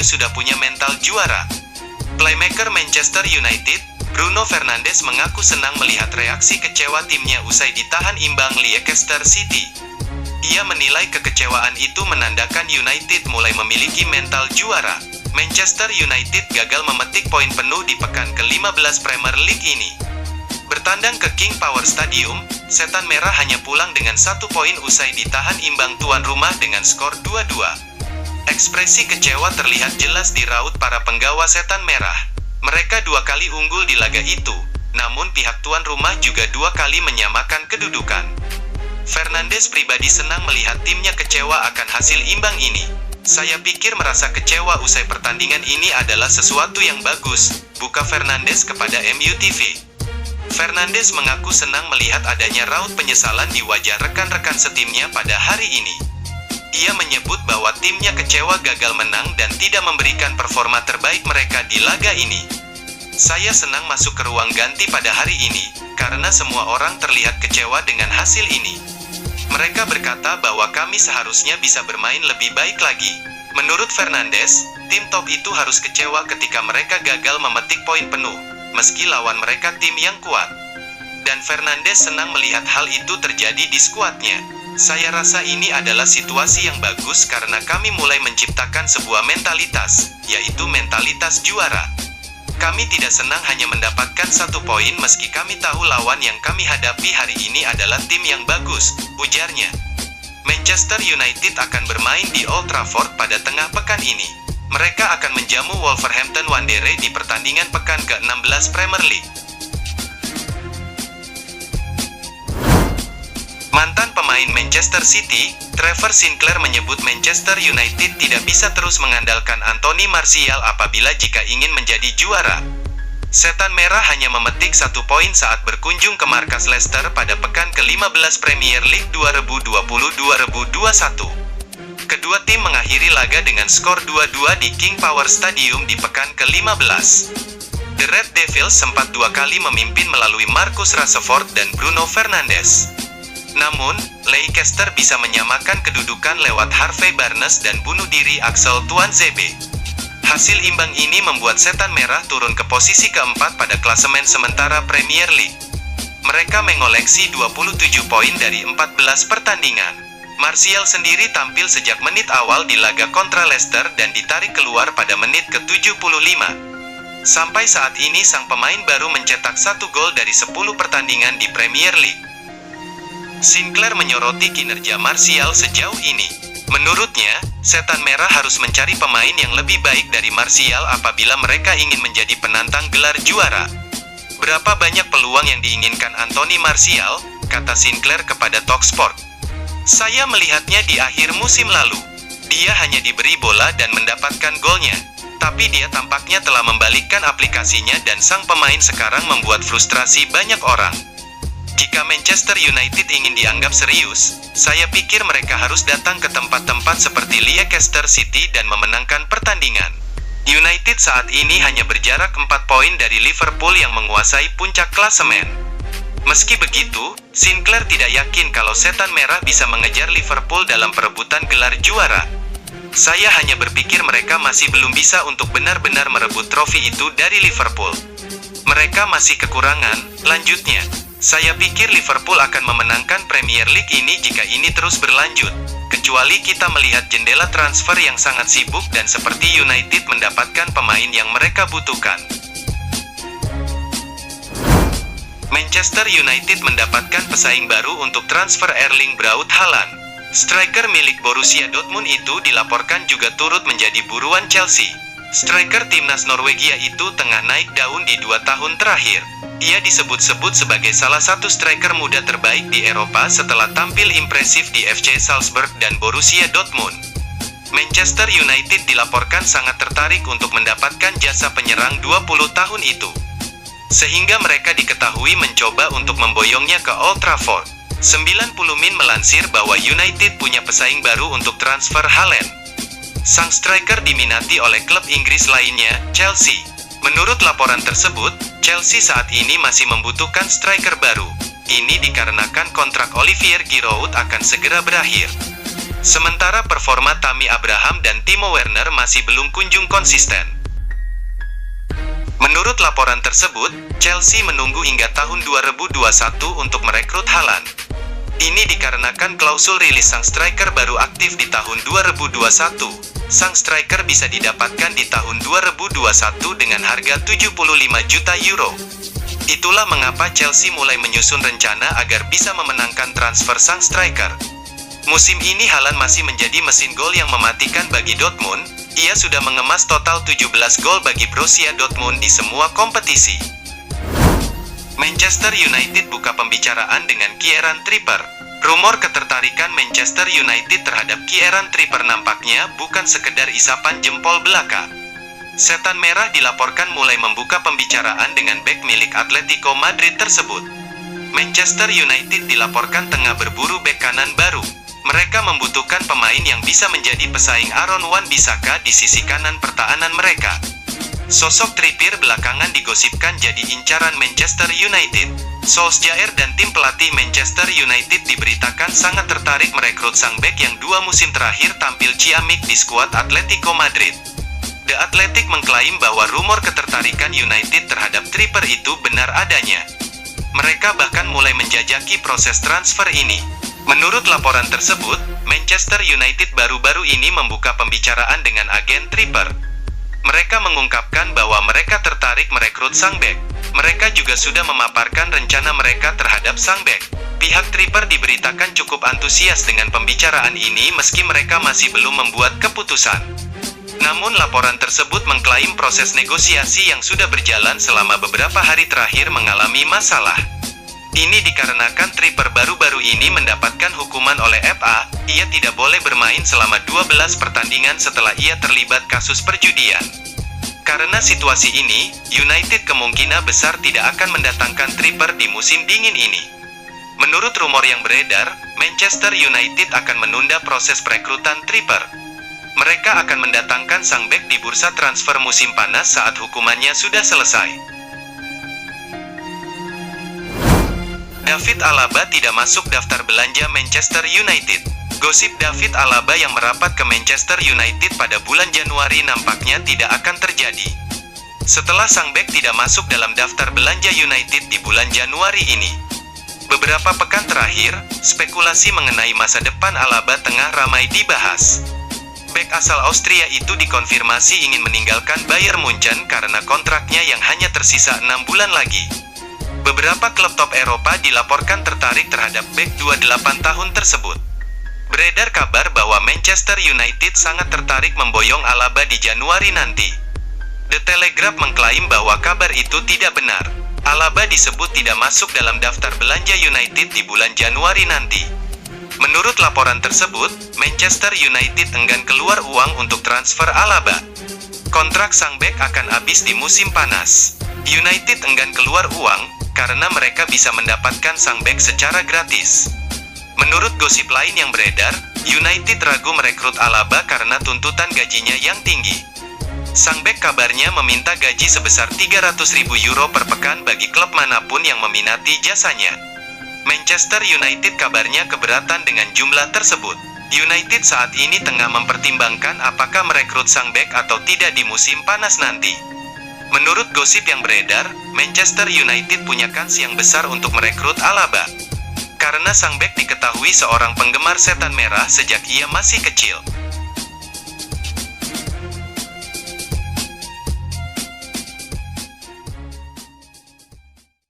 MU sudah punya mental juara. Playmaker Manchester United, Bruno Fernandes mengaku senang melihat reaksi kecewa timnya usai ditahan imbang Leicester City. Ia menilai kekecewaan itu menandakan United mulai memiliki mental juara. Manchester United gagal memetik poin penuh di pekan ke-15 Premier League ini. Bertandang ke King Power Stadium, Setan Merah hanya pulang dengan 1 poin usai ditahan imbang tuan rumah dengan skor 2-2. Ekspresi kecewa terlihat jelas di raut para penggawa Setan Merah. Mereka 2 kali unggul di laga itu, namun pihak tuan rumah juga 2 kali menyamakan kedudukan. Fernandes pribadi senang melihat timnya kecewa akan hasil imbang ini. Saya pikir merasa kecewa usai pertandingan ini adalah sesuatu yang bagus, buka Fernandes kepada MU TV. Fernandes mengaku senang melihat adanya raut penyesalan di wajah rekan-rekan setimnya pada hari ini. Ia menyebut bahwa timnya kecewa gagal menang dan tidak memberikan performa terbaik mereka di laga ini. Saya senang masuk ke ruang ganti pada hari ini, karena semua orang terlihat kecewa dengan hasil ini. Mereka berkata bahwa kami seharusnya bisa bermain lebih baik lagi. Menurut Fernandes, tim top itu harus kecewa ketika mereka gagal memetik poin penuh, meski lawan mereka tim yang kuat. Dan Fernandes senang melihat hal itu terjadi di skuadnya. Saya rasa ini adalah situasi yang bagus karena kami mulai menciptakan sebuah mentalitas, yaitu mentalitas juara. Kami tidak senang hanya mendapatkan 1 poin meski kami tahu lawan yang kami hadapi hari ini adalah tim yang bagus, ujarnya. Manchester United akan bermain di Old Trafford pada tengah pekan ini. Mereka akan menjamu Wolverhampton Wanderers di pertandingan pekan ke-16 Premier League. Mantan pemain Manchester City, Trevor Sinclair menyebut Manchester United tidak bisa terus mengandalkan Anthony Martial apabila jika ingin menjadi juara. Setan Merah hanya memetik 1 poin saat berkunjung ke markas Leicester pada pekan ke-15 Premier League 2020-2021. Kedua tim mengakhiri laga dengan skor 2-2 di King Power Stadium di pekan ke-15. The Red Devils sempat 2 kali memimpin melalui Marcus Rashford dan Bruno Fernandes. Namun, Leicester bisa menyamakan kedudukan lewat Harvey Barnes dan bunuh diri Axel Tuanzebe. Hasil imbang ini membuat Setan Merah turun ke posisi keempat pada klasemen sementara Premier League. Mereka mengoleksi 27 poin dari 14 pertandingan. Martial sendiri tampil sejak menit awal di laga kontra Leicester dan ditarik keluar pada menit ke-75. Sampai saat ini sang pemain baru mencetak 1 gol dari 10 pertandingan di Premier League. Sinclair menyoroti kinerja Martial sejauh ini. Menurutnya, Setan Merah harus mencari pemain yang lebih baik dari Martial apabila mereka ingin menjadi penantang gelar juara. Berapa banyak peluang yang diinginkan Anthony Martial, kata Sinclair kepada Talksport. Saya melihatnya di akhir musim lalu. Dia hanya diberi bola dan mendapatkan golnya. Tapi dia tampaknya telah membalikkan aplikasinya dan sang pemain sekarang membuat frustrasi banyak orang. Jika Manchester United ingin dianggap serius, saya pikir mereka harus datang ke tempat-tempat seperti Leicester City dan memenangkan pertandingan. United saat ini hanya berjarak 4 poin dari Liverpool yang menguasai puncak klasemen. Meski begitu, Sinclair tidak yakin kalau Setan Merah bisa mengejar Liverpool dalam perebutan gelar juara. Saya hanya berpikir mereka masih belum bisa untuk benar-benar merebut trofi itu dari Liverpool. Mereka masih kekurangan, lanjutnya. Saya pikir Liverpool akan memenangkan Premier League ini jika ini terus berlanjut, kecuali kita melihat jendela transfer yang sangat sibuk dan seperti United mendapatkan pemain yang mereka butuhkan. Manchester United mendapatkan pesaing baru untuk transfer Erling Braut Haaland. Striker milik Borussia Dortmund itu dilaporkan juga turut menjadi buruan Chelsea. Striker timnas Norwegia itu tengah naik daun di 2 tahun terakhir. Ia disebut-sebut sebagai salah satu striker muda terbaik di Eropa setelah tampil impresif di FC Salzburg dan Borussia Dortmund. Manchester United dilaporkan sangat tertarik untuk mendapatkan jasa penyerang 20 tahun itu. Sehingga mereka diketahui mencoba untuk memboyongnya ke Old Trafford. 90 Min melansir bahwa United punya pesaing baru untuk transfer Haaland. Sang striker diminati oleh klub Inggris lainnya, Chelsea. Menurut laporan tersebut, Chelsea saat ini masih membutuhkan striker baru. Ini dikarenakan kontrak Olivier Giroud akan segera berakhir. Sementara performa Tammy Abraham dan Timo Werner masih belum kunjung konsisten. Menurut laporan tersebut, Chelsea menunggu hingga tahun 2021 untuk merekrut Haaland. Ini dikarenakan klausul rilis sang striker baru aktif di tahun 2021. Sang striker bisa didapatkan di tahun 2021 dengan harga 75 juta euro. Itulah mengapa Chelsea mulai menyusun rencana agar bisa memenangkan transfer sang striker. Musim ini Haaland masih menjadi mesin gol yang mematikan bagi Dortmund. Ia sudah mengemas total 17 gol bagi Borussia Dortmund di semua kompetisi. Manchester United buka pembicaraan dengan Kieran Trippier. Rumor ketertarikan Manchester United terhadap Kieran Trippier nampaknya bukan sekedar isapan jempol belaka. Setan Merah dilaporkan mulai membuka pembicaraan dengan bek milik Atletico Madrid tersebut. Manchester United dilaporkan tengah berburu bek kanan baru. Mereka membutuhkan pemain yang bisa menjadi pesaing Aaron Wan-Bissaka di sisi kanan pertahanan mereka. Sosok Trippier belakangan digosipkan jadi incaran Manchester United. Solskjaer dan tim pelatih Manchester United diberitakan sangat tertarik merekrut sang bek yang 2 musim terakhir tampil ciamik di skuad Atletico Madrid. The Athletic mengklaim bahwa rumor ketertarikan United terhadap Trippier itu benar adanya. Mereka bahkan mulai menjajaki proses transfer ini. Menurut laporan tersebut, Manchester United baru-baru ini membuka pembicaraan dengan agen Trippier. Mereka mengungkapkan bahwa mereka tertarik merekrut sang bek. Mereka juga sudah memaparkan rencana mereka terhadap sang bek. Pihak Trippier diberitakan cukup antusias dengan pembicaraan ini meski mereka masih belum membuat keputusan. Namun laporan tersebut mengklaim proses negosiasi yang sudah berjalan selama beberapa hari terakhir mengalami masalah. Ini dikarenakan Trippier baru-baru ini mendapatkan hukuman oleh FA, ia tidak boleh bermain selama 12 pertandingan setelah ia terlibat kasus perjudian. Karena situasi ini, United kemungkinan besar tidak akan mendatangkan Trippier di musim dingin ini. Menurut rumor yang beredar, Manchester United akan menunda proses perekrutan Trippier. Mereka akan mendatangkan sang bek di bursa transfer musim panas saat hukumannya sudah selesai. David Alaba tidak masuk daftar belanja Manchester United. Gosip David Alaba yang merapat ke Manchester United pada bulan Januari nampaknya tidak akan terjadi. Setelah sang bek tidak masuk dalam daftar belanja United di bulan Januari ini. Beberapa pekan terakhir, spekulasi mengenai masa depan Alaba tengah ramai dibahas. Bek asal Austria itu dikonfirmasi ingin meninggalkan Bayern Munchen karena kontraknya yang hanya tersisa 6 bulan lagi. Beberapa klub top Eropa dilaporkan tertarik terhadap bek 28 tahun tersebut. Beredar kabar bahwa Manchester United sangat tertarik memboyong Alaba di Januari nanti. The Telegraph mengklaim bahwa kabar itu tidak benar. Alaba disebut tidak masuk dalam daftar belanja United di bulan Januari nanti. Menurut laporan tersebut, Manchester United enggan keluar uang untuk transfer Alaba. Kontrak sang bek akan habis di musim panas. United enggan keluar uang karena mereka bisa mendapatkan sang bek secara gratis. Menurut gosip lain yang beredar, United ragu merekrut Alaba karena tuntutan gajinya yang tinggi. Sang bek kabarnya meminta gaji sebesar 300.000 euro per pekan bagi klub manapun yang meminati jasanya. Manchester United kabarnya keberatan dengan jumlah tersebut. United saat ini tengah mempertimbangkan apakah merekrut sang bek atau tidak di musim panas nanti. Menurut gosip yang beredar, Manchester United punya kans yang besar untuk merekrut Alaba. Karena sang bek diketahui seorang penggemar setan merah sejak ia masih kecil.